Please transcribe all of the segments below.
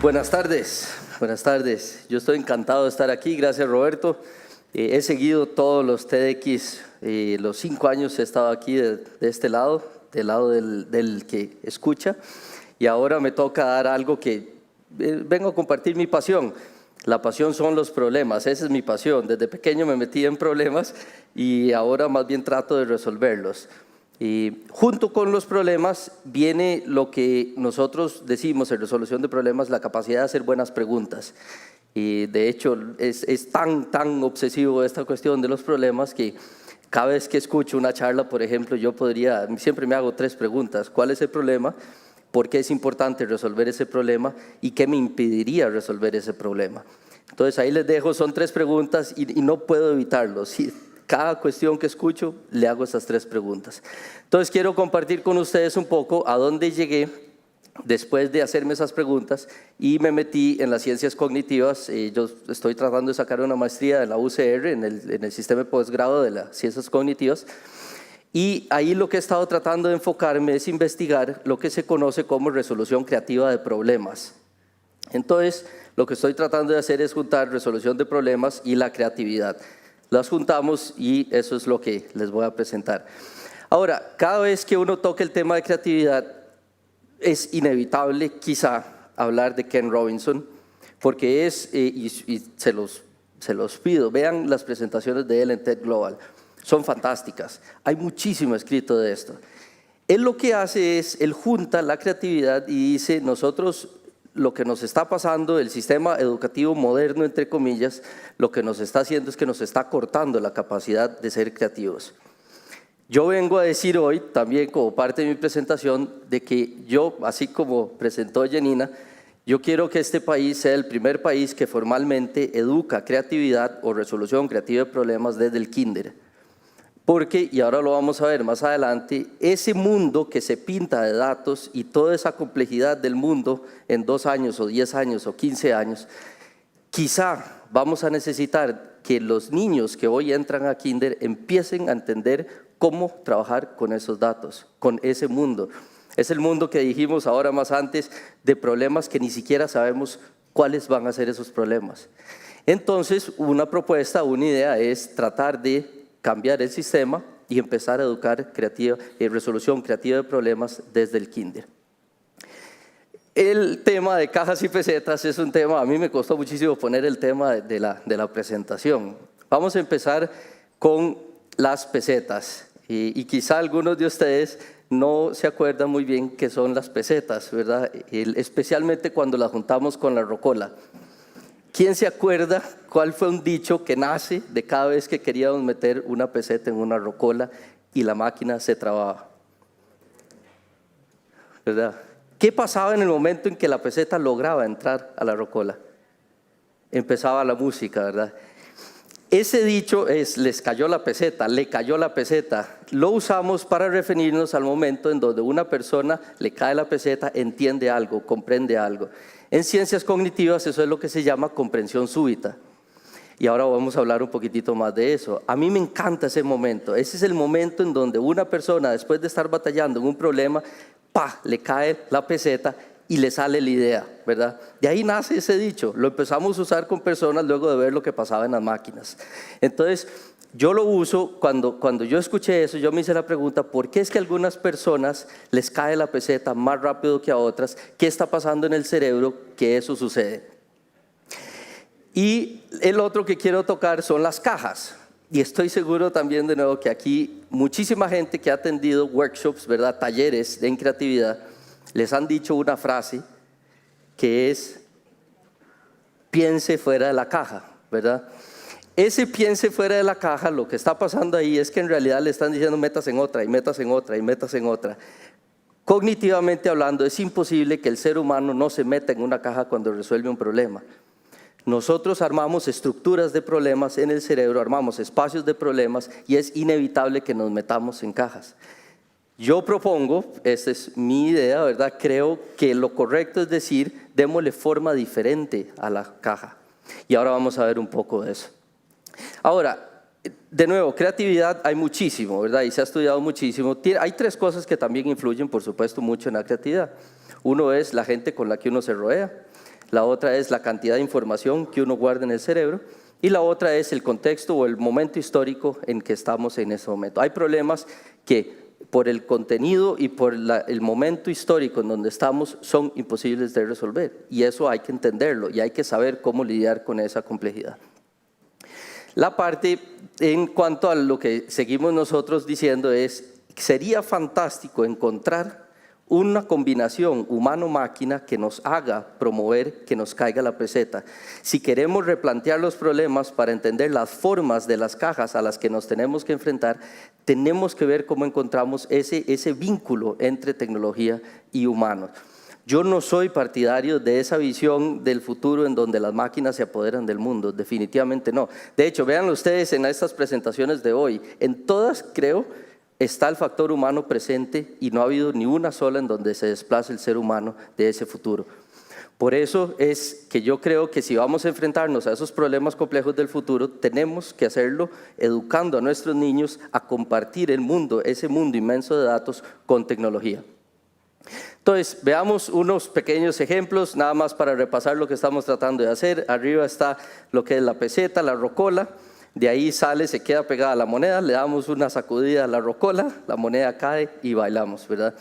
Buenas tardes, buenas tardes. Yo estoy encantado de estar aquí, gracias Roberto. He seguido todos los TEDx, los 5 años he estado aquí de este lado, del lado del que escucha, y ahora me toca dar algo que vengo a compartir mi pasión. La pasión son los problemas, esa es mi pasión. Desde pequeño me metí en problemas y ahora más bien trato de resolverlos. Y junto con los problemas viene lo que nosotros decimos en resolución de problemas, la capacidad de hacer buenas preguntas. Y de hecho es tan obsesivo esta cuestión de los problemas que cada vez que escucho una charla, por ejemplo, siempre me hago 3 preguntas. ¿Cuál es el problema? ¿Por qué es importante resolver ese problema? ¿Y qué me impediría resolver ese problema? Entonces ahí les dejo, son 3 preguntas y no puedo evitarlo. Cada cuestión que escucho, le hago esas 3 preguntas. Entonces quiero compartir con ustedes un poco a dónde llegué después de hacerme esas preguntas y me metí en las ciencias cognitivas. Yo estoy tratando de sacar una maestría de la UCR en el sistema de posgrado de las ciencias cognitivas. Y ahí lo que he estado tratando de enfocarme es investigar lo que se conoce como resolución creativa de problemas. Entonces, lo que estoy tratando de hacer es juntar resolución de problemas y la creatividad. Las juntamos y eso es lo que les voy a presentar. Ahora, cada vez que uno toque el tema de creatividad, es inevitable quizá hablar de Ken Robinson, porque y se los pido, vean las presentaciones de él en TED Global, son fantásticas, hay muchísimo escrito de esto. Él lo que hace es, él junta la creatividad y dice, nosotros lo que nos está pasando, el sistema educativo moderno, entre comillas, lo que nos está haciendo es que nos está cortando la capacidad de ser creativos. Yo vengo a decir hoy, también como parte de mi presentación, de que yo, así como presentó Janina, yo quiero que este país sea el primer país que formalmente educa creatividad o resolución creativa de problemas desde el kinder. Porque, y ahora lo vamos a ver más adelante, ese mundo que se pinta de datos y toda esa complejidad del mundo en 2 años o 10 años o 15 años, quizá vamos a necesitar que los niños que hoy entran a kinder empiecen a entender cómo trabajar con esos datos, con ese mundo. Es el mundo que dijimos ahora más antes de problemas que ni siquiera sabemos cuáles van a ser esos problemas. Entonces, una propuesta, una idea es tratar de cambiar el sistema y empezar a educar resolución creativa de problemas desde el kinder. El tema de cajas y pesetas es un tema, a mí me costó muchísimo poner el tema de la presentación. Vamos a empezar con las pesetas y quizá algunos de ustedes no se acuerdan muy bien qué son las pesetas, ¿verdad? Especialmente cuando las juntamos con la rocola. ¿Quién se acuerda cuál fue un dicho que nace de cada vez que queríamos meter una peseta en una rocola y la máquina se trababa? ¿Verdad? ¿Qué pasaba en el momento en que la peseta lograba entrar a la rocola? Empezaba la música, ¿verdad? Ese dicho es, les cayó la peseta, le cayó la peseta. Lo usamos para referirnos al momento en donde una persona le cae la peseta, entiende algo, comprende algo. En ciencias cognitivas eso es lo que se llama comprensión súbita. Y ahora vamos a hablar un poquitito más de eso. A mí me encanta ese momento. Ese es el momento en donde una persona, después de estar batallando en un problema, le cae la peseta y le sale la idea, ¿verdad? De ahí nace ese dicho. Lo empezamos a usar con personas luego de ver lo que pasaba en las máquinas. Entonces, yo lo uso, cuando yo escuché eso, yo me hice la pregunta, ¿por qué es que a algunas personas les cae la peseta más rápido que a otras? ¿Qué está pasando en el cerebro que eso sucede? Y el otro que quiero tocar son las cajas. Y estoy seguro también de nuevo que aquí muchísima gente que ha atendido workshops, ¿verdad? Talleres en creatividad, les han dicho una frase que es, piense fuera de la caja, ¿verdad? Ese piense fuera de la caja, lo que está pasando ahí es que en realidad le están diciendo metas en otra y metas en otra y metas en otra. Cognitivamente hablando, es imposible que el ser humano no se meta en una caja cuando resuelve un problema. Nosotros armamos estructuras de problemas en el cerebro, armamos espacios de problemas y es inevitable que nos metamos en cajas. Yo propongo, esta es mi idea, ¿verdad? Creo que lo correcto es decir, démosle forma diferente a la caja. Y ahora vamos a ver un poco de eso. Ahora, de nuevo, creatividad hay muchísimo, ¿verdad? Y se ha estudiado muchísimo. Hay 3 cosas que también influyen, por supuesto, mucho en la creatividad. Uno es la gente con la que uno se rodea. la otra es la cantidad de información que uno guarda en el cerebro, y la otra es el contexto o el momento histórico en que estamos en ese momento. Hay problemas que por el contenido y por el momento histórico en donde estamos son imposibles de resolver, y eso hay que entenderlo y hay que saber cómo lidiar con esa complejidad. La parte en cuanto a lo que seguimos nosotros diciendo es, sería fantástico encontrar una combinación humano-máquina que nos haga promover que nos caiga la peseta. Si queremos replantear los problemas para entender las formas de las cajas a las que nos tenemos que enfrentar, tenemos que ver cómo encontramos ese vínculo entre tecnología y humanos. Yo no soy partidario de esa visión del futuro en donde las máquinas se apoderan del mundo, definitivamente no. De hecho, vean ustedes en estas presentaciones de hoy, en todas creo está el factor humano presente y no ha habido ni una sola en donde se desplace el ser humano de ese futuro. Por eso es que yo creo que si vamos a enfrentarnos a esos problemas complejos del futuro, tenemos que hacerlo educando a nuestros niños a compartir el mundo, ese mundo inmenso de datos con tecnología. Entonces, veamos unos pequeños ejemplos, nada más para repasar lo que estamos tratando de hacer. Arriba está lo que es la peseta, la rocola. De ahí sale, se queda pegada a la moneda, le damos una sacudida a la rocola, la moneda cae y bailamos, ¿verdad?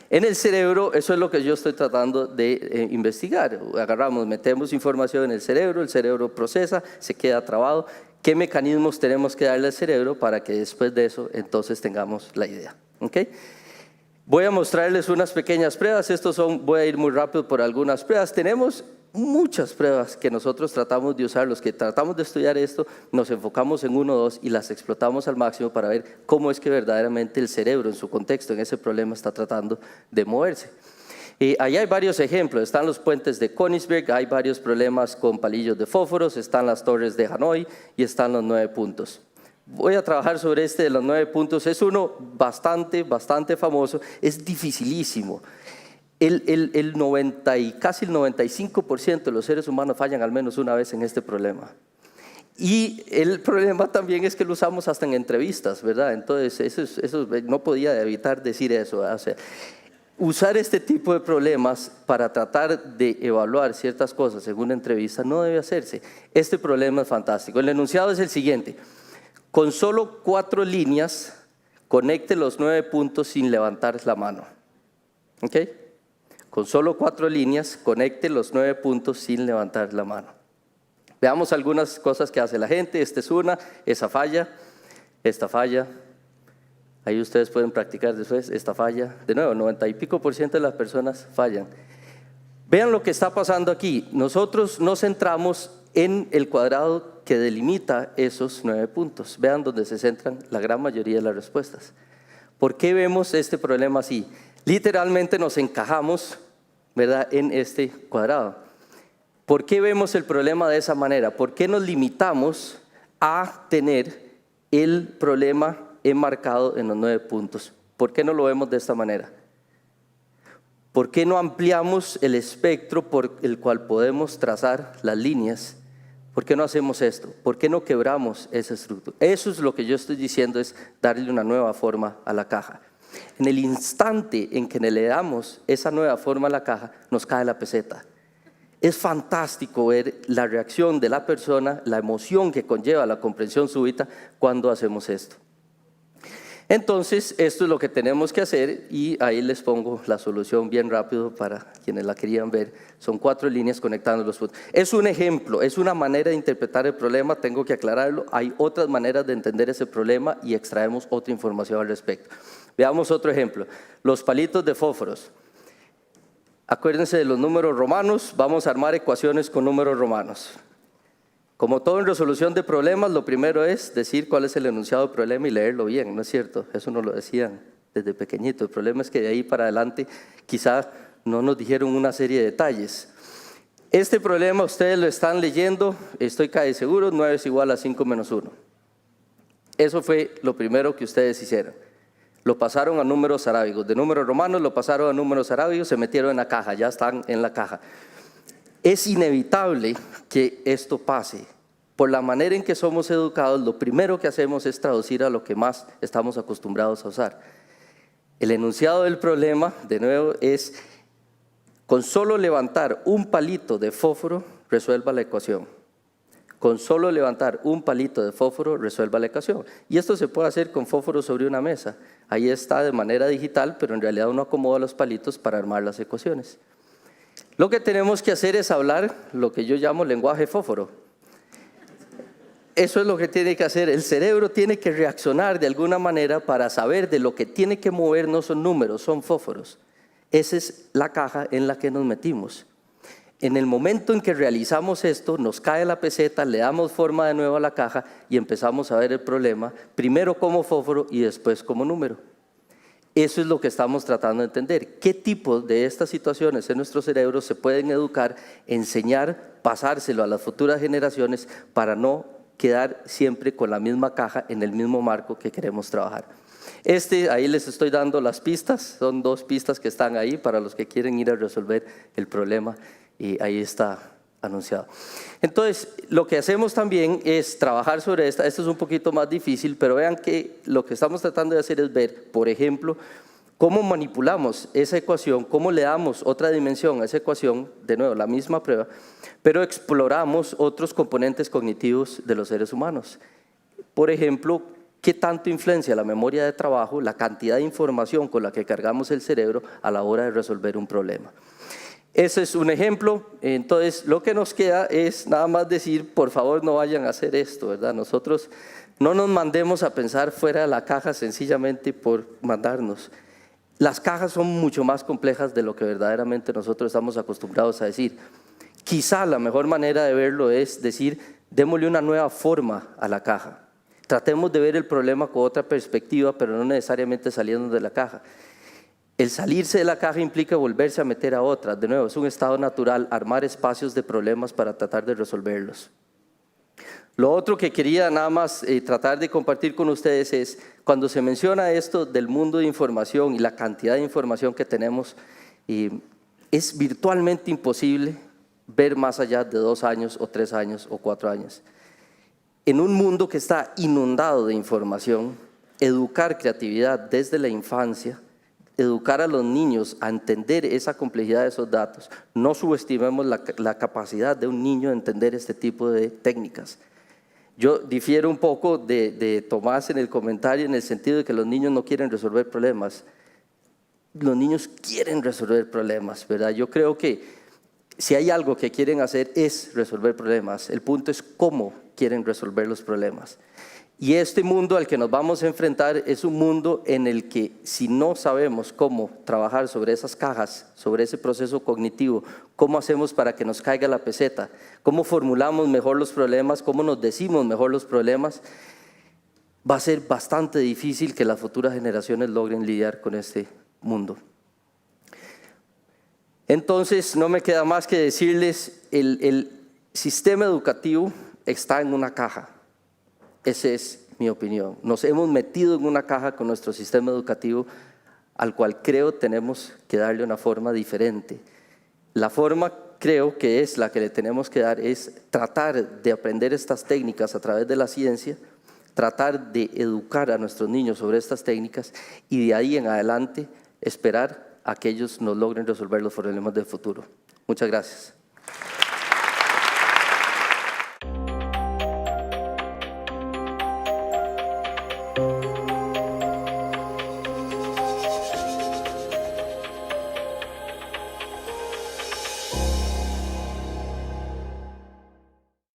En el cerebro, eso es lo que yo estoy tratando de investigar. Agarramos, metemos información en el cerebro procesa, se queda trabado. ¿Qué mecanismos tenemos que darle al cerebro para que después de eso entonces tengamos la idea? ¿Okay? Voy a mostrarles unas pequeñas pruebas. Voy a ir muy rápido por algunas pruebas. Tenemos muchas pruebas que nosotros tratamos de usar. Los que tratamos de estudiar esto, nos enfocamos en 1 o 2 y las explotamos al máximo para ver cómo es que verdaderamente el cerebro en su contexto, en ese problema, está tratando de moverse. Ahí hay varios ejemplos. Están los puentes de Königsberg, hay varios problemas con palillos de fósforos, están las torres de Hanoi y están los 9 puntos. Voy a trabajar sobre este de los 9 puntos. Es uno bastante famoso, es dificilísimo. Casi el 95% de los seres humanos fallan al menos una vez en este problema. Y el problema también es que lo usamos hasta en entrevistas, ¿verdad? Entonces, eso no podía evitar decir eso. O sea, usar este tipo de problemas para tratar de evaluar ciertas cosas en una entrevista no debe hacerse. Este problema es fantástico. El enunciado es el siguiente. Con solo 4 líneas, conecte los 9 puntos sin levantar la mano. ¿Ok? Con solo 4 líneas, conecte los 9 puntos sin levantar la mano. Veamos algunas cosas que hace la gente. Esta es una, esa falla, esta falla. Ahí ustedes pueden practicar después, esta falla. De nuevo, 90 y pico % de las personas fallan. Vean lo que está pasando aquí. Nosotros nos centramos en el cuadrado que delimita esos 9 puntos. Vean donde se centran la gran mayoría de las respuestas. ¿Por qué vemos este problema así? Literalmente nos encajamos, ¿verdad?, en este cuadrado. ¿Por qué vemos el problema de esa manera? ¿Por qué nos limitamos a tener el problema enmarcado en los 9 puntos? ¿Por qué no lo vemos de esta manera? ¿Por qué no ampliamos el espectro por el cual podemos trazar las líneas? ¿Por qué no hacemos esto? ¿Por qué no quebramos esa estructura? Eso es lo que yo estoy diciendo, es darle una nueva forma a la caja. En el instante en que le damos esa nueva forma a la caja, nos cae la peseta. Es fantástico ver la reacción de la persona, la emoción que conlleva la comprensión súbita cuando hacemos esto. Entonces, esto es lo que tenemos que hacer y ahí les pongo la solución bien rápido para quienes la querían ver. Son 4 líneas conectando los puntos. Es un ejemplo, es una manera de interpretar el problema, tengo que aclararlo. Hay otras maneras de entender ese problema y extraemos otra información al respecto. Veamos otro ejemplo, los palitos de fósforos. Acuérdense de los números romanos, vamos a armar ecuaciones con números romanos. Como todo en resolución de problemas, lo primero es decir cuál es el enunciado del problema y leerlo bien, ¿no es cierto? Eso nos lo decían desde pequeñito. El problema es que de ahí para adelante quizá no nos dijeron una serie de detalles. Este problema ustedes lo están leyendo, estoy casi seguro, 9 es igual a 5 menos 1. Eso fue lo primero que ustedes hicieron. Lo pasaron a números arábigos, de números romanos lo pasaron a números arábigos, se metieron en la caja, ya están en la caja. Es inevitable que esto pase. Por la manera en que somos educados, lo primero que hacemos es traducir a lo que más estamos acostumbrados a usar. El enunciado del problema, de nuevo, es Con solo levantar un palito de fósforo, resuelva la ecuación. Con solo levantar un palito de fósforo, resuelva la ecuación. Y esto se puede hacer con fósforo sobre una mesa. Ahí está de manera digital, pero en realidad uno acomoda los palitos para armar las ecuaciones. Lo que tenemos que hacer es hablar lo que yo llamo lenguaje fósforo. Eso es lo que tiene que hacer. El cerebro tiene que reaccionar de alguna manera para saber de lo que tiene que mover no son números, son fósforos. Esa es la caja en la que nos metimos. En el momento en que realizamos esto, nos cae la peseta, le damos forma de nuevo a la caja y empezamos a ver el problema, primero como fósforo y después como número. Eso es lo que estamos tratando de entender. ¿Qué tipo de estas situaciones en nuestro cerebro se pueden educar, enseñar, pasárselo a las futuras generaciones para no quedar siempre con la misma caja en el mismo marco que queremos trabajar? Ahí les estoy dando las pistas, son 2 pistas que están ahí para los que quieren ir a resolver el problema. Y ahí está anunciado. Entonces, lo que hacemos también es trabajar sobre esta. Esto es un poquito más difícil, pero vean que lo que estamos tratando de hacer es ver, por ejemplo, cómo manipulamos esa ecuación, cómo le damos otra dimensión a esa ecuación, de nuevo, la misma prueba, pero exploramos otros componentes cognitivos de los seres humanos. Por ejemplo, ¿qué tanto influencia la memoria de trabajo, la cantidad de información con la que cargamos el cerebro a la hora de resolver un problema? Ese es un ejemplo. Entonces, lo que nos queda es nada más decir, por favor, no vayan a hacer esto, ¿verdad? Nosotros no nos mandemos a pensar fuera de la caja sencillamente por mandarnos. Las cajas son mucho más complejas de lo que verdaderamente nosotros estamos acostumbrados a decir. Quizá la mejor manera de verlo es decir, démosle una nueva forma a la caja. Tratemos de ver el problema con otra perspectiva, pero no necesariamente saliendo de la caja. El salirse de la caja implica volverse a meter a otra. De nuevo, es un estado natural, armar espacios de problemas para tratar de resolverlos. Lo otro que quería nada más tratar de compartir con ustedes es, cuando se menciona esto del mundo de información y la cantidad de información que tenemos, es virtualmente imposible ver más allá de 2 años o 3 años o 4 años. En un mundo que está inundado de información, educar creatividad desde la infancia, educar a los niños a entender esa complejidad de esos datos. No subestimemos la capacidad de un niño de entender este tipo de técnicas. Yo difiero un poco de Tomás en el comentario en el sentido de que los niños no quieren resolver problemas. Los niños quieren resolver problemas, ¿verdad? Yo creo que si hay algo que quieren hacer es resolver problemas. El punto es cómo quieren resolver los problemas. Y este mundo al que nos vamos a enfrentar es un mundo en el que si no sabemos cómo trabajar sobre esas cajas, sobre ese proceso cognitivo, cómo hacemos para que nos caiga la peseta, cómo formulamos mejor los problemas, cómo nos decimos mejor los problemas, va a ser bastante difícil que las futuras generaciones logren lidiar con este mundo. Entonces, no me queda más que decirles, el sistema educativo está en una caja. Esa es mi opinión. Nos hemos metido en una caja con nuestro sistema educativo al cual creo tenemos que darle una forma diferente. La forma creo que es la que le tenemos que dar es tratar de aprender estas técnicas a través de la ciencia, tratar de educar a nuestros niños sobre estas técnicas y de ahí en adelante esperar a que ellos nos logren resolver los problemas del futuro. Muchas gracias.